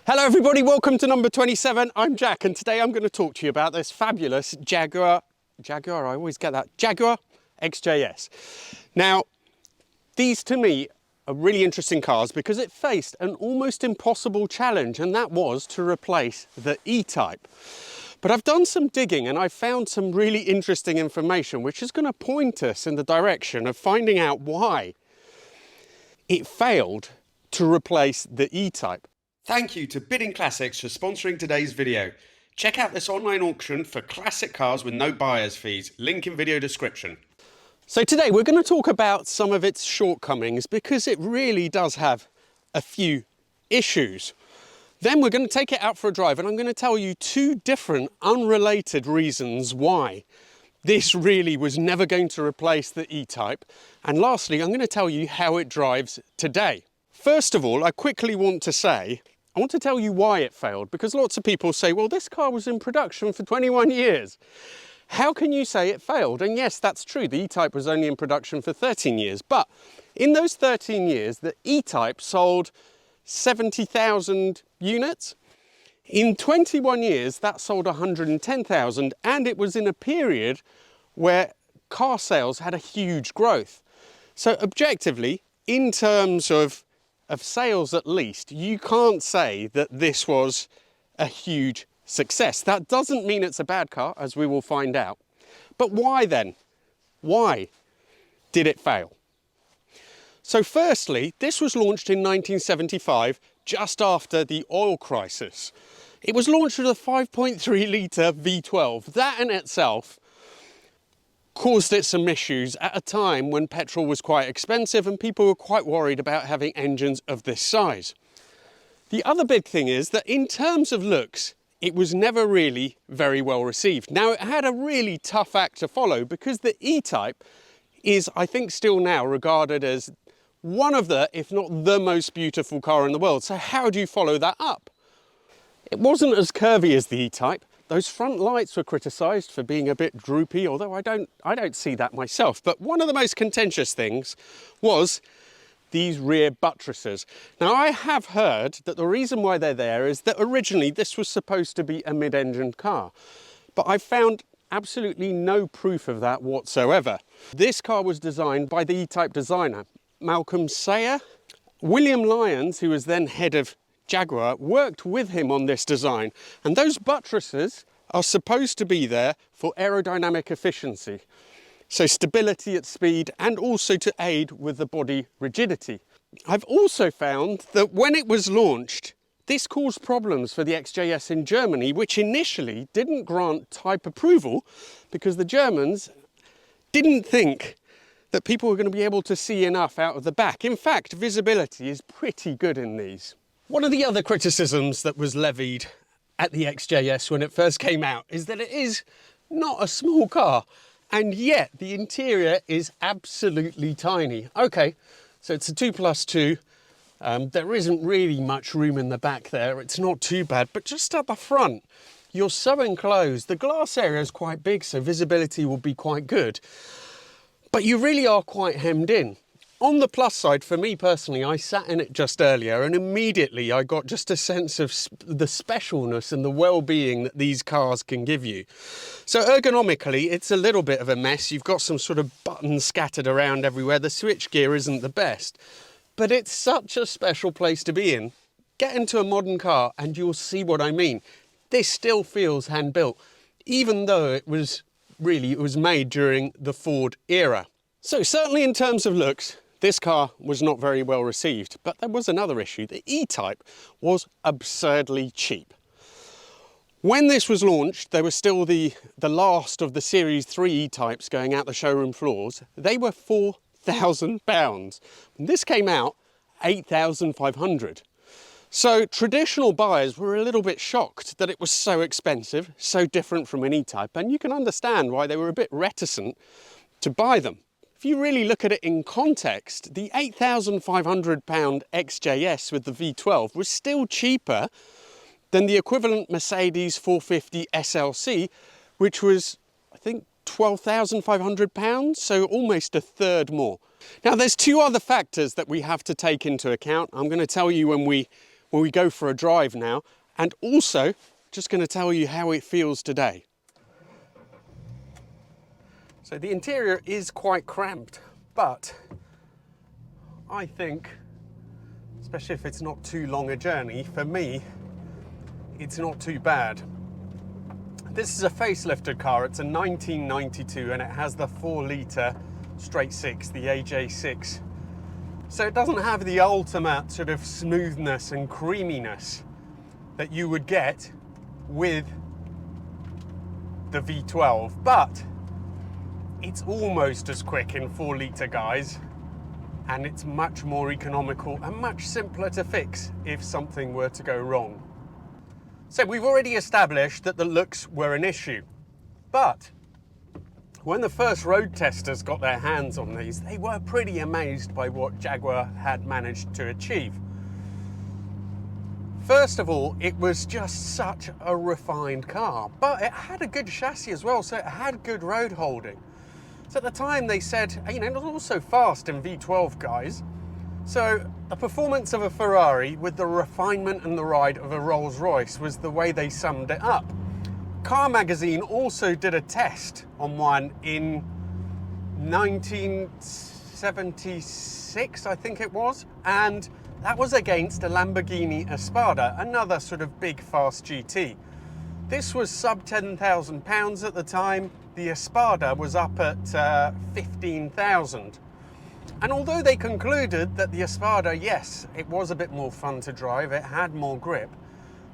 Hello everybody, welcome to number 27. I'm Jack and today I'm going to talk to you about this fabulous Jaguar XJS. Now, these to me are really interesting cars because it faced an almost impossible challenge, and that was to replace the E-Type. But I've done some digging and I've found some really interesting information which is going to point us in the direction of finding out why it failed to replace the E-Type. Thank you to Bidding Classics for sponsoring today's video. Check out this online auction for classic cars with no buyer's fees. Link in video description. So today we're going to talk about some of its shortcomings because it really does have a few issues. Then we're going to take it out for a drive and I'm going to tell you two different unrelated reasons why this really was never going to replace the E-Type. And lastly, I'm going to tell you how it drives today. First of all, I quickly want to tell you why it failed, because lots of people say, well, this car was in production for 21 years. How can you say it failed? And yes, that's true. The E-Type was only in production for 13 years. But in those 13 years, the E-Type sold 70,000 units. In 21 years, that sold 110,000. And it was in a period where car sales had a huge growth. So objectively, in terms of sales at least, you can't say that this was a huge success. That doesn't mean it's a bad car, as we will find out. But why then? Why did it fail? So firstly, this was launched in 1975, just after the oil crisis. It was launched with a 5.3 litre V12. That in itself caused it some issues at a time when petrol was quite expensive and people were quite worried about having engines of this size. The other big thing is that in terms of looks, it was never really very well received. Now, it had a really tough act to follow because the E-Type is, I think, still now regarded as one of the, if not the most beautiful car in the world. So how do you follow that up? It wasn't as curvy as the E-Type. Those front lights were criticised for being a bit droopy, although I don't see that myself. But one of the most contentious things was these rear buttresses. Now, I have heard that the reason why they're there is that originally this was supposed to be a mid-engine car. But I found absolutely no proof of that whatsoever. This car was designed by the E-Type designer, Malcolm Sayer. William Lyons, who was then head of Jaguar, worked with him on this design, and those buttresses are supposed to be there for aerodynamic efficiency, so stability at speed and also to aid with the body rigidity. I've also found that when it was launched, this caused problems for the XJS in Germany, which initially didn't grant type approval because the Germans didn't think that people were going to be able to see enough out of the back. In fact, visibility is pretty good in these. One of the other criticisms that was levied at the XJS when it first came out is that it is not a small car, and yet the interior is absolutely tiny. Okay, so it's a 2+2. There isn't really much room in the back there. It's not too bad, but just at the front, you're so enclosed. The glass area is quite big, so visibility will be quite good, but you really are quite hemmed in. On the plus side, for me personally, I sat in it just earlier and immediately I got just a sense of the specialness and the well-being that these cars can give you. So ergonomically, it's a little bit of a mess. You've got some sort of buttons scattered around everywhere. The switch gear isn't the best, but it's such a special place to be in. Get into a modern car and you'll see what I mean. This still feels hand-built, even though it was made during the Ford era. So certainly in terms of looks, this car was not very well received, but there was another issue. The E-Type was absurdly cheap. When this was launched, they were still the last of the Series 3 E-Types going out the showroom floors. They were £4,000. When this came out, 8,500. So traditional buyers were a little bit shocked that it was so expensive, so different from an E-Type, and you can understand why they were a bit reticent to buy them. If you really look at it in context, the £8,500 XJS with the V12 was still cheaper than the equivalent Mercedes 450 SLC, which was, I think, £12,500, so almost a third more. Now, there's two other factors that we have to take into account. I'm going to tell you when we when we go for a drive now, and also just going to tell you how it feels today. So the interior is quite cramped, but I think, especially if it's not too long a journey, for me, it's not too bad. This is a facelifted car. It's a 1992 and it has the 4-litre straight six, the AJ6. So it doesn't have the ultimate sort of smoothness and creaminess that you would get with the V12, but it's almost as quick in 4-litre, guys, and it's much more economical and much simpler to fix if something were to go wrong. So we've already established that the looks were an issue, but when the first road testers got their hands on these, they were pretty amazed by what Jaguar had managed to achieve. First of all, it was just such a refined car, but it had a good chassis as well, so it had good road holding. So at the time they said, you know, it was also fast in V12, guys. So the performance of a Ferrari with the refinement and the ride of a Rolls-Royce was the way they summed it up. Car Magazine also did a test on one in 1976, I think it was, and that was against a Lamborghini Espada, another sort of big fast GT. This was sub £10,000 at the time. The Espada was up at 15,000. And although they concluded that the Espada, yes, it was a bit more fun to drive, it had more grip,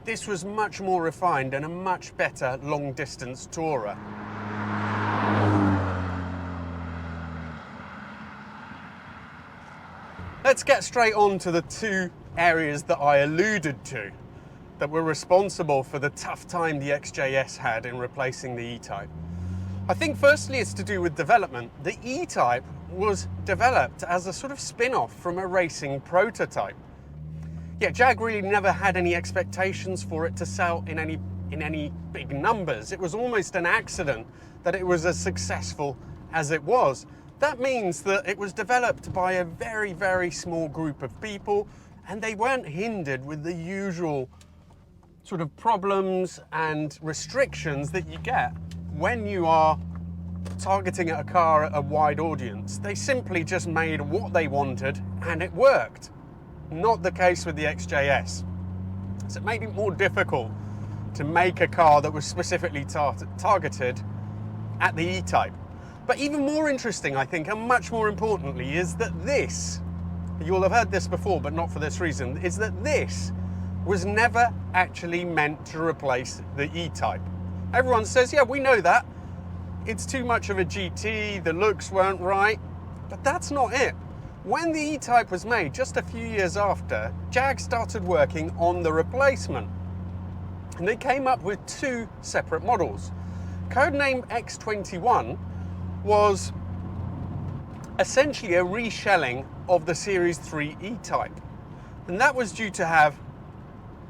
this was much more refined and a much better long-distance tourer. Let's get straight on to the two areas that I alluded to that were responsible for the tough time the XJS had in replacing the E-Type. I think firstly it's to do with development. The E-Type was developed as a sort of spin-off from a racing prototype. Yet Jag really never had any expectations for it to sell in any big numbers. It was almost an accident that it was as successful as it was. That means that it was developed by a very, very small group of people, and they weren't hindered with the usual sort of problems and restrictions that you get when you are targeting at a car at a wide audience. They simply just made what they wanted and it worked. Not the case with the XJS. So it made it more difficult to make a car that was specifically targeted at the E-Type. But even more interesting, I think, and much more importantly, is that this, you'll have heard this before, but not for this reason, is that this was never actually meant to replace the E-Type. Everyone says, yeah, we know that. It's too much of a GT, the looks weren't right, but that's not it. When the E-Type was made, just a few years after, Jag started working on the replacement. And they came up with two separate models. Codenamed X21 was essentially a reshelling of the Series 3 E-Type. And that was due to have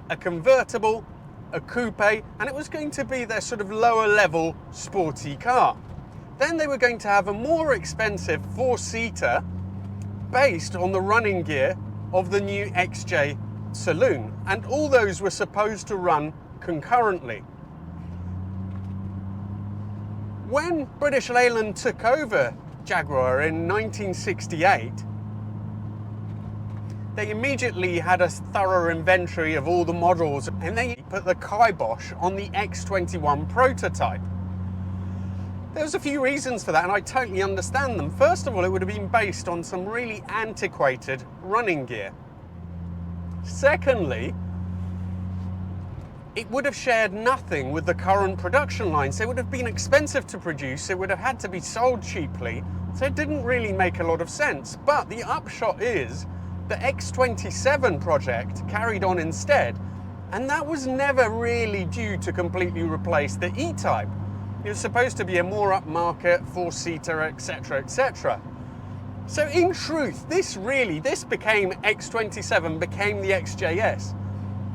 a convertible, a coupe, and it was going to be their sort of lower level sporty car. Then they were going to have a more expensive 4-seater based on the running gear of the new XJ Saloon, and all those were supposed to run concurrently. When British Leyland took over Jaguar in 1968, they immediately had a thorough inventory of all the models, and they put the kibosh on the X21 prototype. There's a few reasons for that, and I totally understand them. First of all, it would have been based on some really antiquated running gear. Secondly, it would have shared nothing with the current production lines. It would have been expensive to produce, it would have had to be sold cheaply, so it didn't really make a lot of sense. But the upshot is, the X27 project carried on instead, and that was never really due to completely replace the E-Type. It was supposed to be a more upmarket, 4-seater, etc., etc. So in truth, this became X27, became the XJS.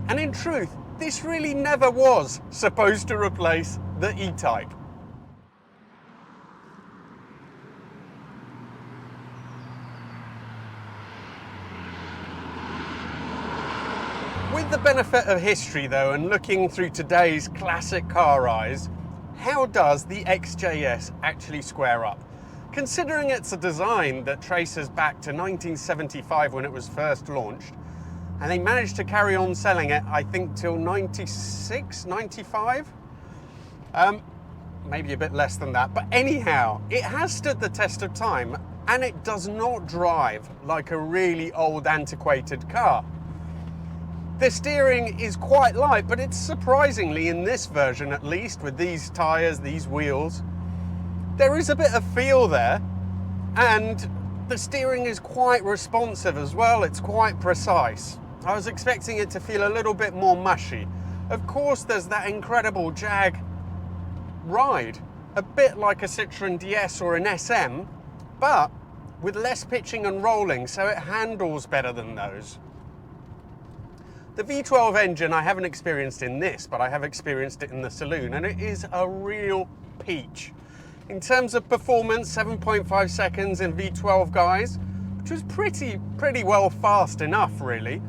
And in truth, this really never was supposed to replace the E-Type. With With the benefit of history though, and looking through today's classic car eyes, how does the XJS actually square up? Considering it's a design that traces back to 1975 when it was first launched, and they managed to carry on selling it, I think, till 96, 95? Maybe a bit less than that, but anyhow, it has stood the test of time, and it does not drive like a really old antiquated car. The steering is quite light, but it's surprisingly, in this version at least, with these tyres, these wheels, there is a bit of feel there, and the steering is quite responsive as well. It's quite precise. I was expecting it to feel a little bit more mushy. Of course, there's that incredible Jag ride, a bit like a Citroën DS or an SM, but with less pitching and rolling, so it handles better than those. The V12 engine I haven't experienced in this, but I have experienced it in the saloon, and it is a real peach. In terms of performance, 7.5 seconds in V12 guys, which was pretty well fast enough, really.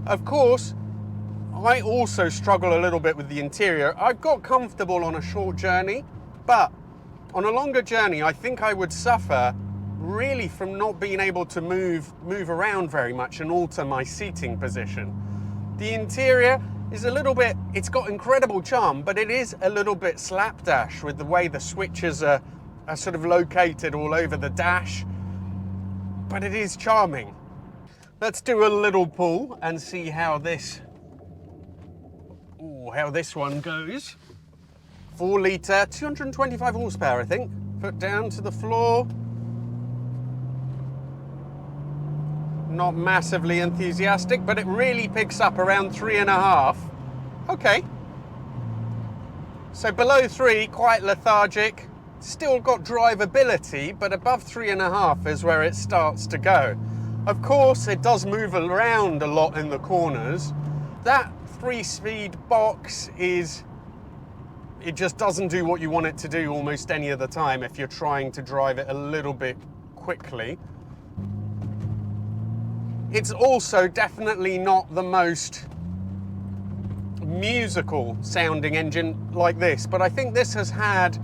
Of course, I also struggle a little bit with the interior. I've got comfortable on a short journey, but on a longer journey, I think I would suffer really from not being able to move around very much and alter my seating position. The interior is a little bit, it's got incredible charm, but it is a little bit slapdash with the way the switches are sort of located all over the dash, but it is charming. Let's do a little pull and see how this one goes. 4 litre, 225 horsepower, I think. Foot down to the floor. Not massively enthusiastic, but it really picks up around 3.5. Okay. So below 3, quite lethargic. Still got drivability, but above 3.5 is where it starts to go. Of course, it does move around a lot in the corners. That 3-speed box it just doesn't do what you want it to do almost any other time if you're trying to drive it a little bit quickly. It's also definitely not the most musical sounding engine like this, but I think this has had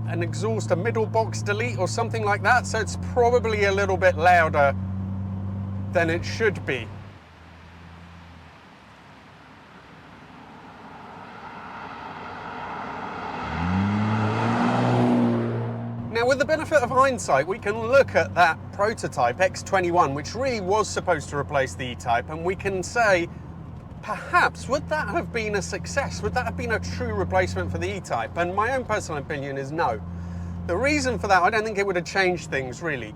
an exhaust, a middle box delete or something like that, so it's probably a little bit louder than it should be. Now, with the benefit of hindsight, we can look at that prototype X21, which really was supposed to replace the E-Type, and we can say, perhaps, would that have been a success? Would that have been a true replacement for the E-Type? And my own personal opinion is no. The reason for that, I don't think it would have changed things, really.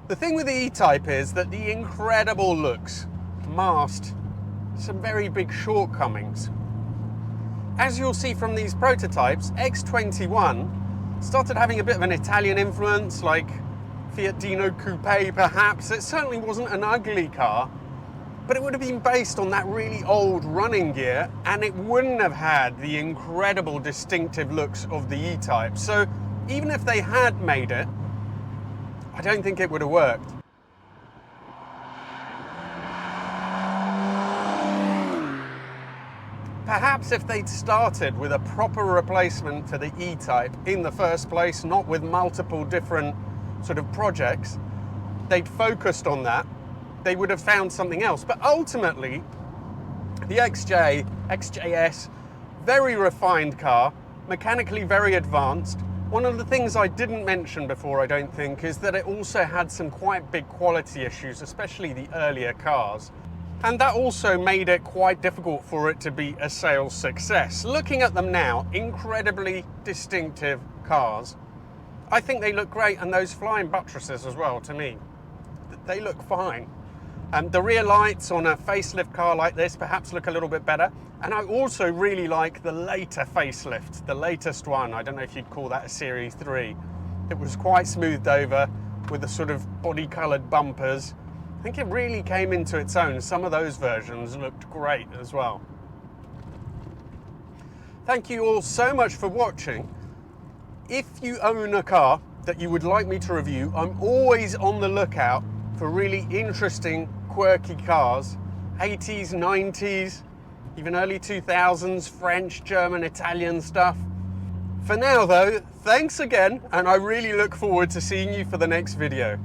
The thing with the E-Type is that the incredible looks masked some very big shortcomings. As you'll see from these prototypes, X21 started having a bit of an Italian influence, like Fiat Dino Coupe perhaps. It certainly wasn't an ugly car, but it would have been based on that really old running gear, and it wouldn't have had the incredible distinctive looks of the E-Type. So even if they had made it, I don't think it would have worked. Perhaps if they'd started with a proper replacement for the E-Type in the first place, not with multiple different sort of projects, they'd focused on that, they would have found something else. But ultimately, the XJS, very refined car, mechanically very advanced. One of the things I didn't mention before, I don't think, is that it also had some quite big quality issues, especially the earlier cars. And that also made it quite difficult for it to be a sales success. Looking at them now, incredibly distinctive cars. I think they look great, and those flying buttresses as well, to me, they look fine. The rear lights on a facelift car like this perhaps look a little bit better. And I also really like the later facelift, the latest one. I don't know if you'd call that a Series 3. It was quite smoothed over with the sort of body-coloured bumpers. I think it really came into its own. Some of those versions looked great as well. Thank you all so much for watching. If you own a car that you would like me to review, I'm always on the lookout for really interesting, quirky cars, 80s, 90s, even early 2000s, French, German, Italian stuff. For now though, thanks again, and I really look forward to seeing you for the next video.